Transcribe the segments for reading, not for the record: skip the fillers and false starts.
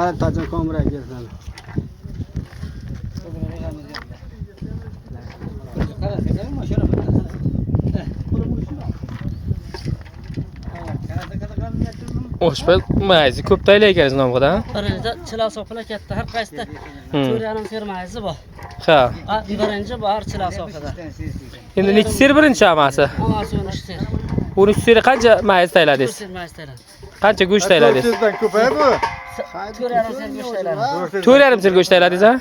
Qara tajin komra kelsin. Oshpel mayzi ko'p taylar ekan nomg'ada. Birinchi chilasoqlar katta, har qaysida 4,5 ser mayzi bor. Ha. Birinchi bor chilasoqda. Endi nechi ser birinchi amasi? Amasi 13 ser. 13 ser qancha mayz tayladingiz? 4 ser mayzi taylar. Qancha go'sht tayladingiz? 400 dan ko'pay bu. 4,5 ser go'sht taylar. 4,5 ser go'sht tayladingiz ha?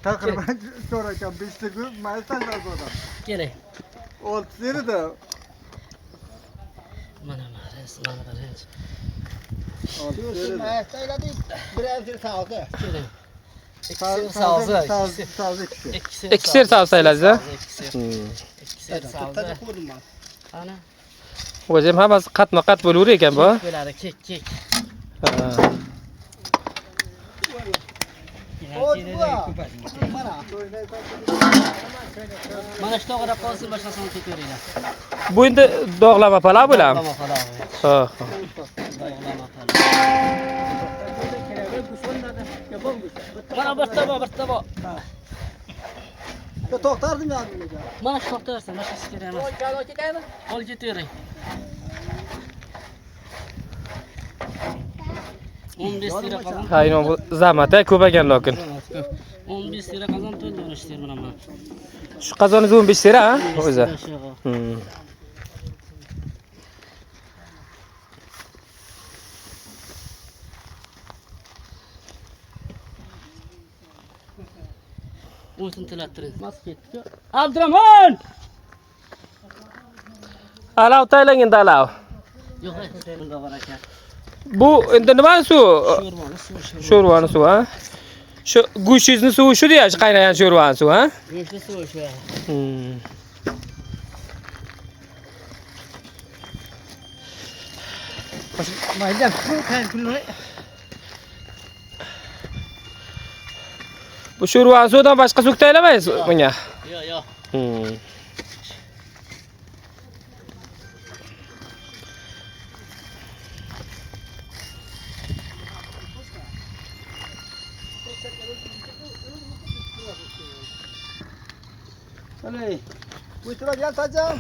Taqriban so'rakan 5 ta go'sht maydan o'zadi. Kerak. 6 serida. Mana birinchi. 6 serida. Tayladik. Birer ser sağdı. Kerak. Ikki ser savz tayladingiz ha? 2 ser savza. Ana. O'zi ham hammasi qatma-qat bo'laver ekan bu. Bo'ladi, kek. Mana shu to'g'ri qolsin boshqasini ketaveringlar. Bu endi dog'lama palav bo'ladimi? Dog'lama palav. Ha. Dog'lama palav. Mana birta bor. To'xtardim ya. Mana shu to'xtarsan, boshqasi kerak emas. Olib ketavering. 15 lira qozon. Aynon bu zamata ko'paygan lokin. 15 lira qozon to'ldirishdir mana. Shu qazoningiz 15 ser ha? O'zi. O'tin tilattiring. Mas ketdi. Abdurahmon! Alav taylangan dalav. Yo'q, bunda bor ekan. Bu endi nima suv? Sho'rvani suv. Sho'rvani suvi ha? Shu go'shingizni suvi shu deya qaynagan sho'rvani suvi ha? Go'shtni suvi shu. Maydan qay kunlar. Bu sho'rvani suvidan boshqa suv taylamaysiz bunga? Yo'q. Oley. Bu tura gel tajam.